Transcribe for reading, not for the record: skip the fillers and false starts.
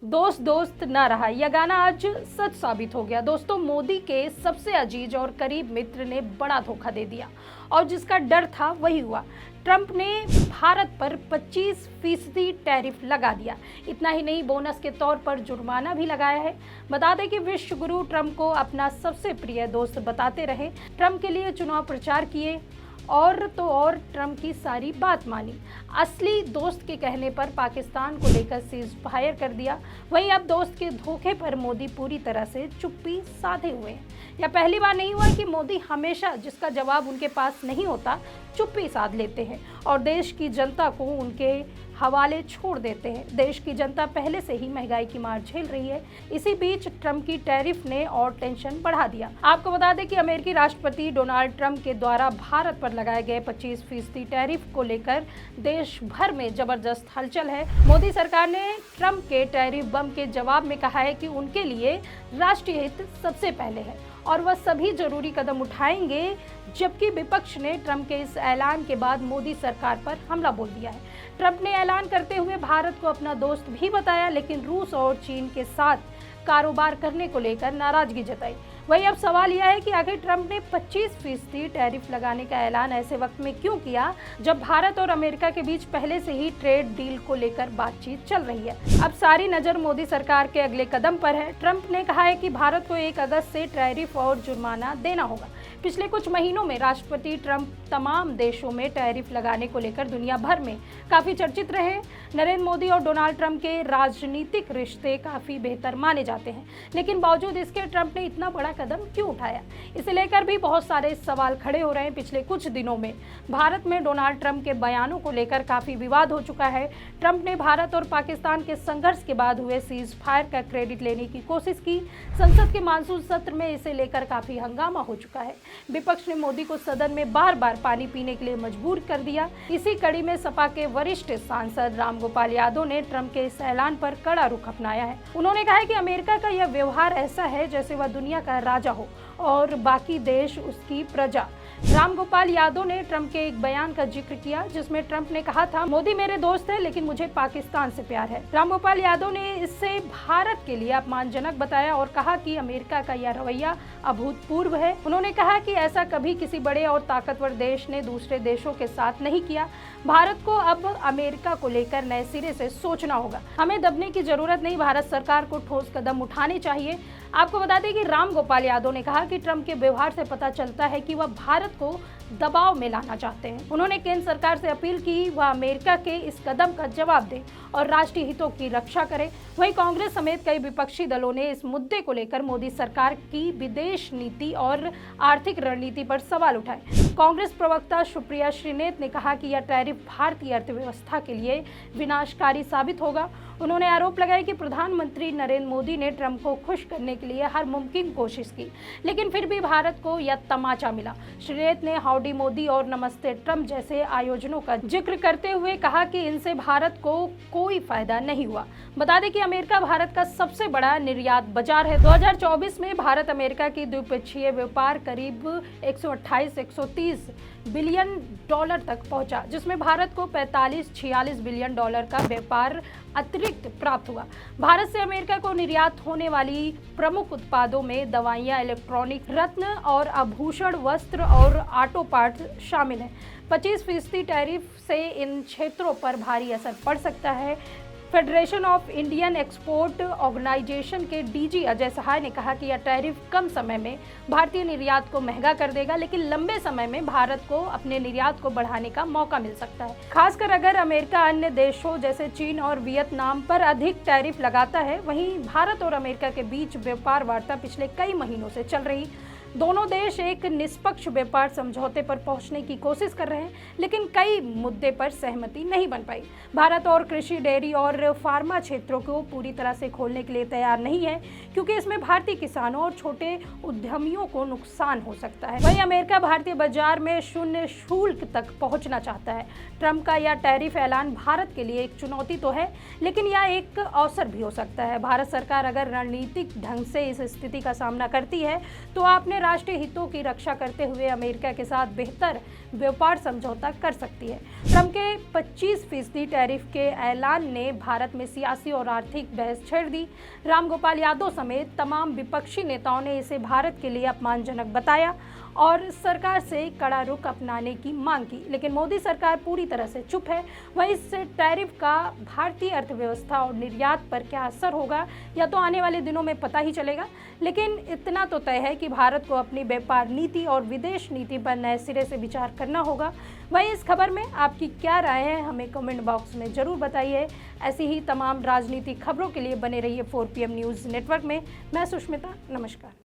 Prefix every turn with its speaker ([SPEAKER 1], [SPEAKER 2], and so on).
[SPEAKER 1] दोस्त दोस्त ना रहा, यह गाना आज सच साबित हो गया। दोस्तों, मोदी के सबसे अजीज और करीब मित्र ने बड़ा धोखा दे दिया और जिसका डर था वही हुआ। ट्रंप ने भारत पर 25% टैरिफ लगा दिया। इतना ही नहीं, बोनस के तौर पर जुर्माना भी लगाया है। बता दें कि विश्व गुरु ट्रंप को अपना सबसे प्रिय दोस्त बताते रहे, ट्रंप के लिए चुनाव प्रचार किए और तो और ट्रंप की सारी बात मानी। असली दोस्त के कहने पर पाकिस्तान को लेकर सीज फायर कर दिया। वहीं अब दोस्त के धोखे पर मोदी पूरी तरह से चुप्पी साधे हुए हैं। यह पहली बार नहीं हुआ कि मोदी हमेशा जिसका जवाब उनके पास नहीं होता चुप्पी साध लेते हैं और देश की जनता को उनके हवाले छोड़ देते हैं। देश की जनता पहले से ही महंगाई की मार झेल रही है। इसी बीच ट्रंप की टैरिफ ने और टेंशन बढ़ा दिया। आपको बता दें कि अमेरिकी राष्ट्रपति डोनाल्ड ट्रंप के द्वारा भारत पर लगाए गए 25% टैरिफ को लेकर देश भर में जबरदस्त हलचल है। मोदी सरकार ने ट्रंप के टैरिफ बम के जवाब में कहा है कि उनके लिए राष्ट्रीय हित सबसे पहले है और वह सभी जरूरी कदम उठाएंगे, जबकि विपक्ष ने ट्रंप के इस ऐलान के बाद मोदी सरकार पर हमला बोल दिया है। ट्रंप ने ऐलान करते हुए भारत को अपना दोस्त भी बताया, लेकिन रूस और चीन के साथ कारोबार करने को लेकर नाराजगी जताई। वहीं अब सवाल यह है कि आखिर ट्रंप ने 25% टैरिफ लगाने का ऐलान ऐसे वक्त में क्यों किया, जब भारत और अमेरिका के बीच पहले से ही ट्रेड डील को लेकर बातचीत चल रही है। अब सारी नजर मोदी सरकार के अगले कदम पर है। ट्रंप ने कहा है कि भारत को 1 अगस्त से टैरिफ और जुर्माना देना होगा। पिछले कुछ महीनों में राष्ट्रपति ट्रंप तमाम देशों में टैरिफ लगाने को लेकर दुनिया भर में काफी चर्चित रहे। नरेंद्र मोदी और डोनाल्ड ट्रंप के राजनीतिक रिश्ते काफी बेहतर माने जाते हैं, लेकिन बावजूद इसके ट्रंप ने इतना बड़ा कदम क्यों उठाया, इसे लेकर भी बहुत सारे सवाल खड़े हो रहे हैं। पिछले कुछ दिनों में भारत में डोनाल्ड ट्रंप के बयानों को लेकर काफी विवाद हो चुका है। ट्रंप ने भारत और पाकिस्तान के संघर्ष के बाद हुए सीज फायर का क्रेडिट लेने की कोशिश की। संसद के मानसून सत्र में इसे लेकर काफी हंगामा हो चुका है। विपक्ष ने मोदी को सदन में बार बार पानी पीने के लिए मजबूर कर दिया। इसी कड़ी में सपा के वरिष्ठ सांसद रामगोपाल यादव ने ट्रंप के इस ऐलान पर कड़ा रुख अपनाया है। उन्होंने कहा है कि अमेरिका का यह व्यवहार ऐसा है जैसे वह दुनिया का राजा हो और बाकी देश उसकी प्रजा। रामगोपाल यादव ने ट्रंप के एक बयान का जिक्र किया, जिसमें ट्रंप ने कहा था, मोदी मेरे दोस्त है लेकिन मुझे पाकिस्तान से प्यार है। रामगोपाल यादव ने इससे भारत के लिए अपमानजनक बताया और कहा कि अमेरिका का यह रवैया अभूतपूर्व है। उन्होंने कहा कि ऐसा कभी किसी बड़े और ताकतवर देश ने दूसरे देशों के साथ नहीं किया। भारत को अब अमेरिका को लेकर नए सिरे से सोचना होगा। हमें दबने की जरूरत नहीं, भारत सरकार को ठोस कदम उठाने चाहिए। आपको बता दें कि रामगोपाल यादव ने कहा कि ट्रंप के व्यवहार से पता चलता है कि वह भारत को दबाव में लाना चाहते हैं। उन्होंने केंद्र सरकार से अपील की वह अमेरिका के इस कदम का जवाब दे और राष्ट्रीय हितों की रक्षा करे। वहीं कांग्रेस समेत कई विपक्षी दलों ने इस मुद्दे को लेकर मोदी सरकार की विदेश नीति और आर्थिक रणनीति पर सवाल उठाए। कांग्रेस प्रवक्ता सुप्रिया श्रीनेत ने कहा कि यह टैरिफ भारतीय अर्थव्यवस्था के लिए विनाशकारी साबित होगा। उन्होंने आरोप लगाया कि प्रधानमंत्री नरेंद्र मोदी ने ट्रंप को खुश करने के लिए हर मुमकिन कोशिश की, लेकिन फिर भी भारत को यह तमाचा मिला। श्रीनेत ने हाउडी मोदी और नमस्ते ट्रंप जैसे आयोजनों का जिक्र करते हुए कहा कि इनसे भारत को कोई फायदा नहीं हुआ। बता दें कि अमेरिका भारत का सबसे बड़ा निर्यात बाजार है। 2024 में भारत अमेरिका की द्विपक्षीय व्यापार करीब 128-130 बिलियन डॉलर तक पहुंचा, जिसमें भारत को 45-46 बिलियन डॉलर का व्यापार अतिरिक्त प्राप्त हुआ। भारत से अमेरिका को निर्यात होने वाली प्रमुख उत्पादों में दवाइयां, इलेक्ट्रॉनिक, रत्न और आभूषण, वस्त्र और ऑटो पार्ट्स शामिल हैं। 25% टैरिफ से इन क्षेत्रों पर भारी असर पड़ सकता है। Federation of Indian Export Organisation के डीजी अजय सहाय ने कहा कि यह टैरिफ कम समय में भारतीय निर्यात को महंगा कर देगा, लेकिन लंबे समय में भारत को अपने निर्यात को बढ़ाने का मौका मिल सकता है। खासकर अगर अमेरिका अन्य देशों जैसे चीन और वियतनाम पर अधिक टैरिफ लगाता है। वहीं भारत और अमेरिका के बीच व्यापार वार्ता पिछले कई महीनों से चल रही। दोनों देश एक निष्पक्ष व्यापार समझौते पर पहुंचने की कोशिश कर रहे हैं, लेकिन कई मुद्दे पर सहमति नहीं बन पाई। भारत और कृषि, डेयरी और फार्मा क्षेत्रों को पूरी तरह से खोलने के लिए तैयार नहीं है, क्योंकि इसमें भारतीय किसानों और छोटे उद्यमियों को नुकसान हो सकता है। वहीं अमेरिका भारतीय बाजार में शून्य शुल्क तक पहुंचना चाहता है। ट्रंप का यह टैरिफ ऐलान भारत के लिए एक चुनौती तो है, लेकिन यह एक अवसर भी हो सकता है। भारत सरकार अगर रणनीतिक ढंग से इस स्थिति का सामना करती है तो आपने अंतर्राष्ट्रीय हितों की रक्षा करते हुए अमेरिका के साथ बेहतर व्यापार समझौता कर सकती है। ट्रंप के 25% टैरिफ के ऐलान ने भारत में सियासी और आर्थिक बहस छेड़ दी। रामगोपाल यादव समेत तमाम विपक्षी नेताओं ने इसे भारत के लिए अपमानजनक बताया और सरकार से कड़ा रुख अपनाने की मांग की, लेकिन मोदी सरकार पूरी तरह से चुप है। वहीं इस टैरिफ का भारतीय अर्थव्यवस्था और निर्यात पर क्या असर होगा या तो आने वाले दिनों में पता ही चलेगा, लेकिन इतना तो तय है कि भारत को अपनी व्यापार नीति और विदेश नीति पर नए सिरे से विचार करना होगा। वहीं इस खबर में आपकी क्या राय है, हमें कमेंट बॉक्स में जरूर बताइए। ऐसी ही तमाम राजनीतिक खबरों के लिए बने रहिए 4PM न्यूज़ नेटवर्क में। मैं सुष्मिता, नमस्कार।